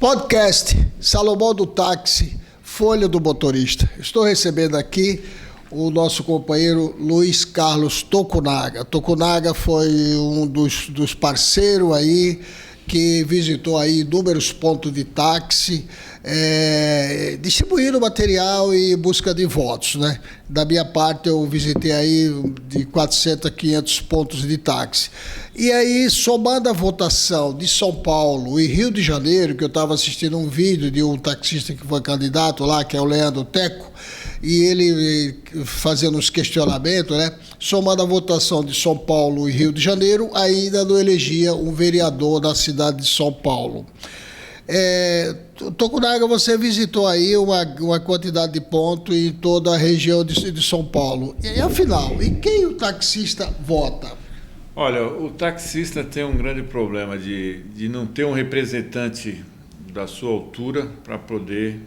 Podcast Salomão do Táxi, Folha do Motorista. Estou recebendo aqui o nosso companheiro Luiz Carlos Tokunaga. Tokunaga foi um dos parceiros aí que visitou aí inúmeros pontos de táxi, distribuindo material e busca de votos, né? Da minha parte, eu visitei aí de 400 a 500 pontos de táxi. E aí, somando a votação de São Paulo e Rio de Janeiro, que eu estava assistindo um vídeo de um taxista que foi candidato lá, que é o Leandro Teco, e ele fazendo os questionamentos, né? Somando a votação de São Paulo e Rio de Janeiro, ainda não elegia um vereador da cidade de São Paulo. Tokunaga, você visitou aí uma quantidade de pontos em toda a região de São Paulo. E afinal, em quem o taxista vota? Olha, o taxista tem um grande problema de não ter um representante da sua altura para poder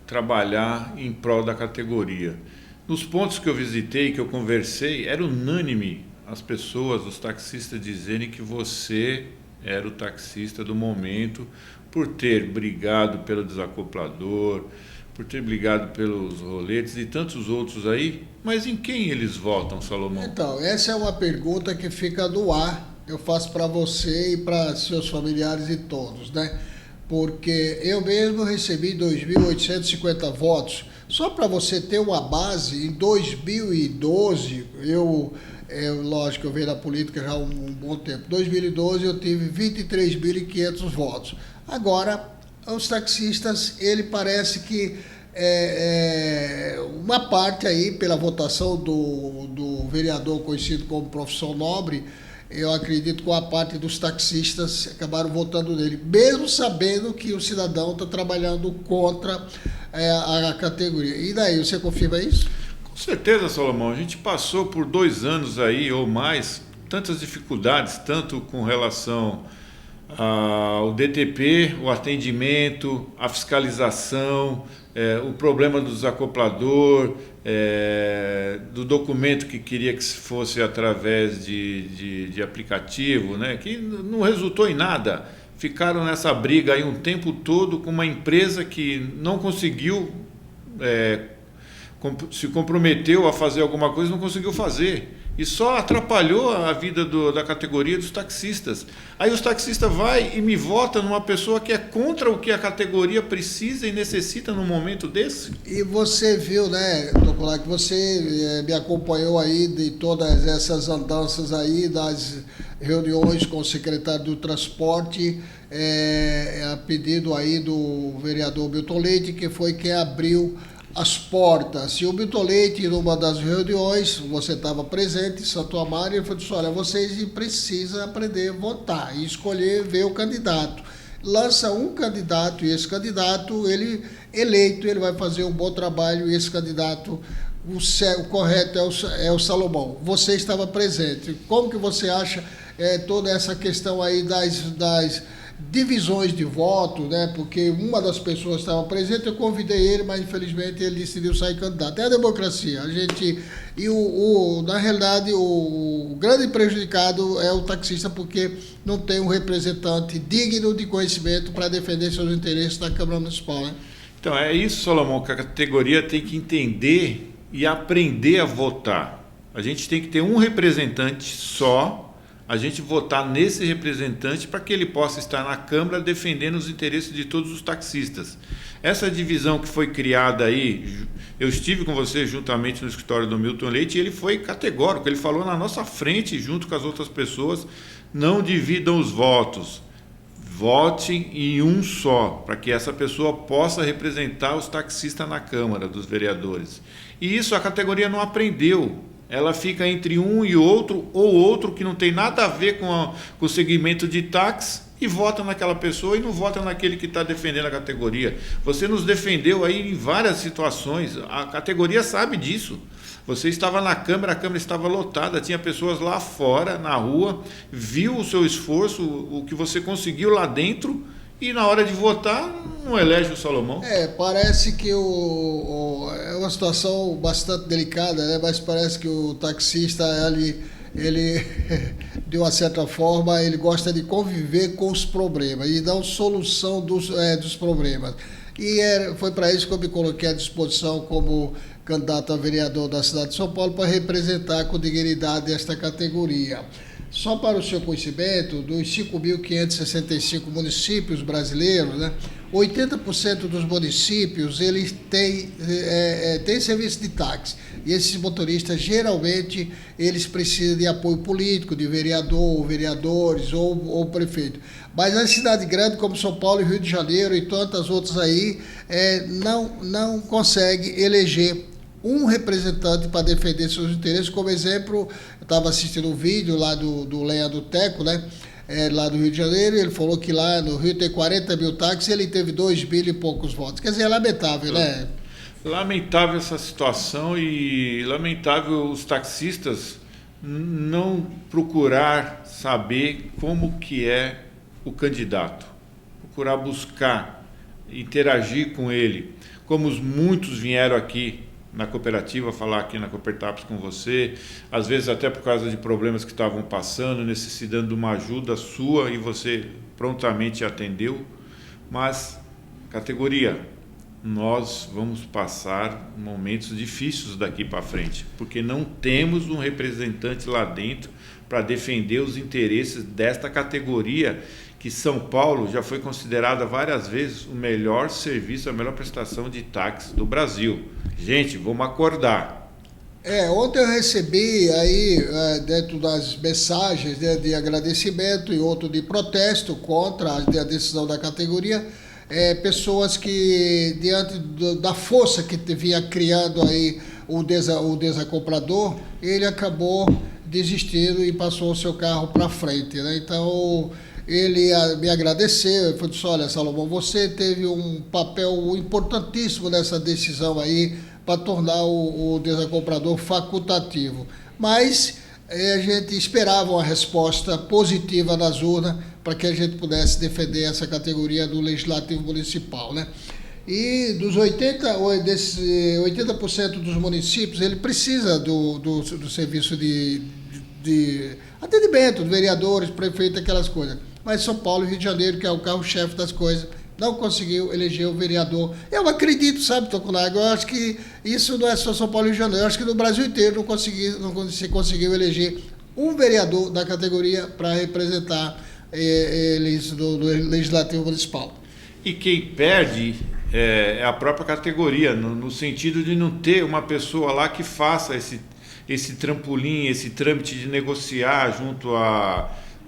trabalhar em prol da categoria. Nos pontos que eu visitei, que eu conversei, era unânime as pessoas, os taxistas, dizerem que você era o taxista do momento, por ter brigado pelo desacoplador, por ter brigado pelos roletes e tantos outros aí. Mas em quem eles votam, Salomão? Então, essa é uma pergunta que fica no ar. Eu faço para você e para seus familiares e todos, né? Porque eu mesmo recebi 2.850 votos. Só para você ter uma base, em 2012, lógico, eu venho da política já há um bom tempo. Em 2012 eu tive 23.500 votos. Agora, os taxistas, ele parece que uma parte aí, pela votação do vereador conhecido como Profissão Nobre, eu acredito que uma parte dos taxistas acabaram votando nele, mesmo sabendo que o cidadão está trabalhando contra a categoria. E daí, você confirma isso? Com certeza, Salomão. A gente passou por 2 anos aí, ou mais, tantas dificuldades, tanto com relação ao DTP, o atendimento, a fiscalização, o problema do desacoplador, do documento que queria que fosse através de aplicativo, né, que não resultou em nada. Ficaram nessa briga aí um tempo todo com uma empresa que não conseguiu, se comprometeu a fazer alguma coisa, não conseguiu fazer. E só atrapalhou a vida da categoria dos taxistas. Aí os taxistas vai e me votam numa pessoa que é contra o que a categoria precisa e necessita num momento desse. E você viu, né, Tokunaga, que você me acompanhou aí de todas essas andanças aí, das reuniões com o secretário do Transporte, a pedido aí do vereador Milton Leite, que foi quem abriu as portas. E o Milton Leite, numa das reuniões, você estava presente em Santo Amaro, ele falou assim: olha, vocês precisam aprender a votar e escolher, ver o candidato. Lança um candidato, e esse candidato, ele eleito, ele vai fazer um bom trabalho, e esse candidato, o correto é o Salomão. Você estava presente. Como que você acha toda essa questão aí das divisões de voto, né? Porque uma das pessoas estava presente, eu convidei ele, mas infelizmente ele decidiu sair candidato. É a democracia. Na realidade, o grande prejudicado é o taxista, porque não tem um representante digno de conhecimento para defender seus interesses na Câmara Municipal, né? Então, é isso, Salomão, que a categoria tem que entender e aprender a votar. A gente tem que ter um representante só, a gente votar nesse representante para que ele possa estar na Câmara defendendo os interesses de todos os taxistas. Essa divisão que foi criada aí, eu estive com você juntamente no escritório do Milton Leite, e ele foi categórico, ele falou na nossa frente, junto com as outras pessoas: não dividam os votos, votem em um só, para que essa pessoa possa representar os taxistas na Câmara dos Vereadores. E isso a categoria não aprendeu. Ela fica entre um e outro, ou outro que não tem nada a ver com o segmento de táxi, e vota naquela pessoa e não vota naquele que está defendendo a categoria. Você nos defendeu aí em várias situações, a categoria sabe disso. Você estava na Câmara, a Câmara estava lotada, tinha pessoas lá fora, na rua, viu o seu esforço, o que você conseguiu lá dentro, e na hora de votar, não elege o Salomão. Parece que é uma situação bastante delicada, né? Mas parece que o taxista, ele de uma certa forma, ele gosta de conviver com os problemas e dar solução dos problemas. E foi para isso que eu me coloquei à disposição como candidato a vereador da cidade de São Paulo para representar com dignidade esta categoria. Só para o seu conhecimento, dos 5.565 municípios brasileiros, né, 80% dos municípios eles têm serviço de táxi. E esses motoristas, geralmente, eles precisam de apoio político, de vereador, vereadores ou prefeito. Mas na cidade grande, como São Paulo e Rio de Janeiro e tantas outras aí, não consegue eleger um representante para defender seus interesses. Como exemplo, eu estava assistindo um vídeo lá do Leandro Teco, né? Lá do Rio de Janeiro, ele falou que lá no Rio tem 40 mil táxis e ele teve 2 mil e poucos votos. Quer dizer, é lamentável, né? Lamentável essa situação e lamentável os taxistas não procurar saber como que é o candidato, procurar buscar, interagir com ele, como muitos vieram aqui na cooperativa, falar aqui na Coopertaps com você, às vezes até por causa de problemas que estavam passando, necessitando de uma ajuda sua e você prontamente atendeu. Mas, categoria, nós vamos passar momentos difíceis daqui para frente, porque não temos um representante lá dentro para defender os interesses desta categoria, que São Paulo já foi considerada várias vezes o melhor serviço, a melhor prestação de táxi do Brasil. Gente, vamos acordar. Ontem eu recebi aí, dentro das mensagens, né, de agradecimento e outro de protesto contra a decisão da categoria, pessoas que, diante da força que vinha criando aí o desacomprador, ele acabou desistindo e passou o seu carro para frente, né? Então, ele me agradeceu, ele falou: olha, Salomão, você teve um papel importantíssimo nessa decisão aí para tornar o desacomprador facultativo. Mas a gente esperava uma resposta positiva nas urnas para que a gente pudesse defender essa categoria do Legislativo Municipal, né? E desses 80% dos municípios, ele precisa do serviço de atendimento, de vereadores, prefeitos, aquelas coisas. Mas São Paulo e Rio de Janeiro, que é o carro-chefe das coisas, não conseguiu eleger o vereador. Eu acredito, sabe, Tokunaga, eu acho que isso não é só São Paulo e Rio de Janeiro, eu acho que no Brasil inteiro não se conseguiu eleger um vereador da categoria para representar eles no Legislativo Municipal. E quem perde é a própria categoria, no sentido de não ter uma pessoa lá que faça esse trampolim, esse trâmite de negociar junto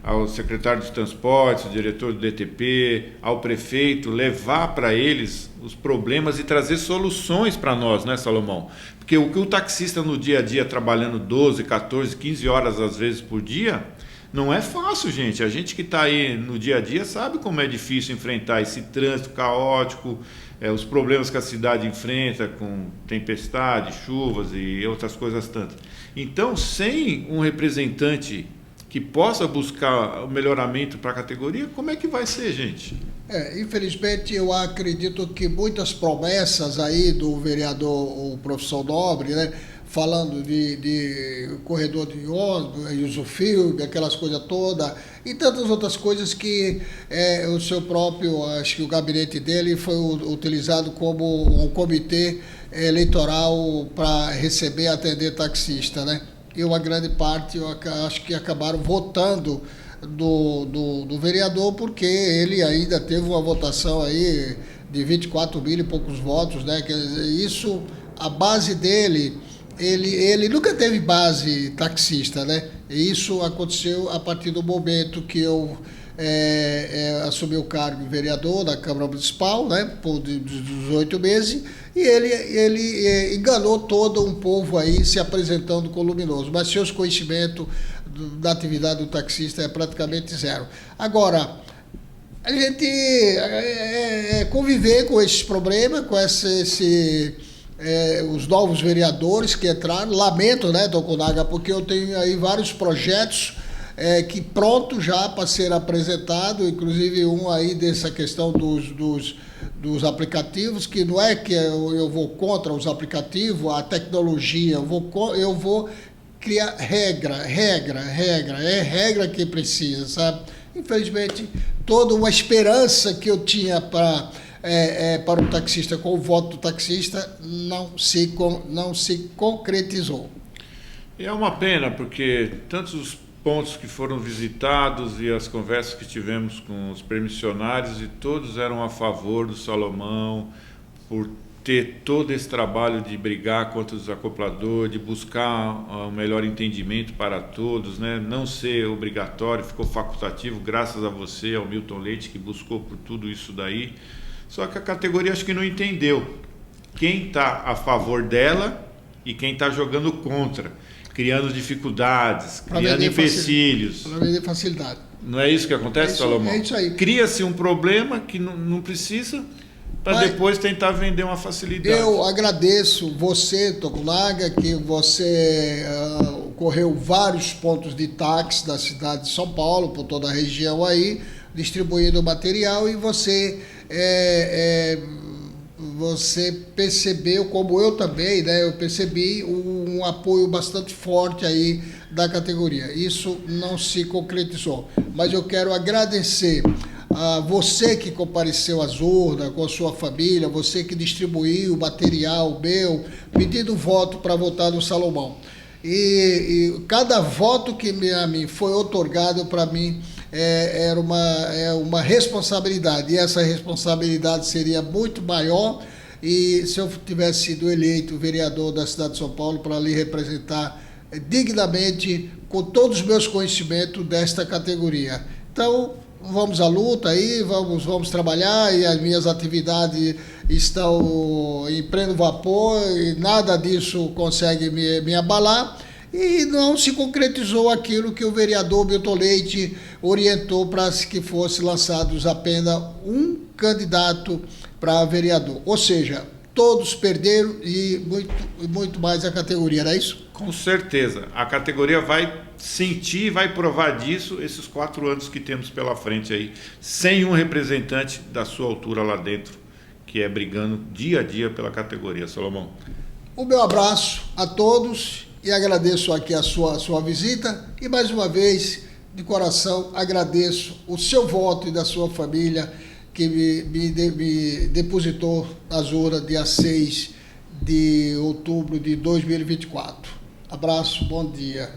ao secretário de transportes, ao diretor do DTP, ao prefeito, levar para eles os problemas e trazer soluções para nós, né, Salomão? Porque o que o taxista no dia a dia, trabalhando 12, 14, 15 horas às vezes por dia, não é fácil, gente. A gente que está aí no dia a dia sabe como é difícil enfrentar esse trânsito caótico, os problemas que a cidade enfrenta com tempestade, chuvas e outras coisas tantas. Então, sem um representante que possa buscar o melhoramento para a categoria, como é que vai ser, gente? Infelizmente, eu acredito que muitas promessas aí do vereador, o professor Nobre, né, falando de corredor de usufruto, aquelas coisas todas, e tantas outras coisas que o seu próprio, acho que o gabinete dele foi utilizado como um comitê eleitoral para receber e atender taxista, né? E uma grande parte, eu acho que acabaram votando do vereador, porque ele ainda teve uma votação aí de 24 mil e poucos votos, né? Quer dizer, isso, a base dele, ele nunca teve base taxista, né? E isso aconteceu a partir do momento que eu assumi o cargo de vereador da Câmara Municipal, né? Por 18 meses, e ele enganou todo um povo aí se apresentando como luminoso, mas seus conhecimentos da atividade do taxista é praticamente zero. Agora, a gente conviver com esses problemas, com os novos vereadores que entraram. Lamento, né, Tokunaga, porque eu tenho aí vários projetos que pronto já para ser apresentado, inclusive um aí dessa questão dos aplicativos, que não é que eu vou contra os aplicativos, a tecnologia, eu vou criar regra, é regra que precisa, sabe? Infelizmente, toda uma esperança que eu tinha para o taxista, com o voto do taxista, não se concretizou. E é uma pena, porque tantos os pontos que foram visitados e as conversas que tivemos com os permissionários, e todos eram a favor do Salomão, por ter todo esse trabalho de brigar contra os acopladores, de buscar um melhor entendimento para todos, né? Não ser obrigatório, ficou facultativo, graças a você, ao Milton Leite, que buscou por tudo isso daí. Só que a categoria acho que não entendeu quem está a favor dela e quem está jogando contra, criando dificuldades, criando empecilhos. Para vender facilidade. Não é isso que acontece, Salomão? É isso aí. Cria-se um problema que não precisa, para depois tentar vender uma facilidade. Eu agradeço você, Tokunaga, que você correu vários pontos de táxi da cidade de São Paulo, por toda a região aí, distribuindo material, e você percebeu, como eu também, né? Eu percebi um apoio bastante forte aí da categoria. Isso não se concretizou, mas eu quero agradecer a você que compareceu às urnas com a sua família, você que distribuiu o material meu, pedindo voto para votar no Salomão. E cada voto que a mim foi otorgado, para mim, era uma responsabilidade, e essa responsabilidade seria muito maior, e se eu tivesse sido eleito vereador da cidade de São Paulo para lhe representar dignamente, com todos os meus conhecimentos desta categoria. Então, vamos à luta aí, vamos trabalhar, e as minhas atividades estão em pleno vapor, e nada disso consegue me abalar, e não se concretizou aquilo que o vereador Milton Leite orientou para que fosse lançados apenas um candidato para vereador. Ou seja, todos perderam, e muito mais a categoria, não é isso? Com certeza. A categoria vai sentir e vai provar disso esses 4 anos que temos pela frente aí, sem um representante da sua altura lá dentro, que é brigando dia a dia pela categoria. Salomão. O meu abraço a todos, e agradeço aqui a sua visita, e mais uma vez, de coração, agradeço o seu voto e da sua família, que me depositou nas urnas dia 6 de outubro de 2024. Abraço, bom dia.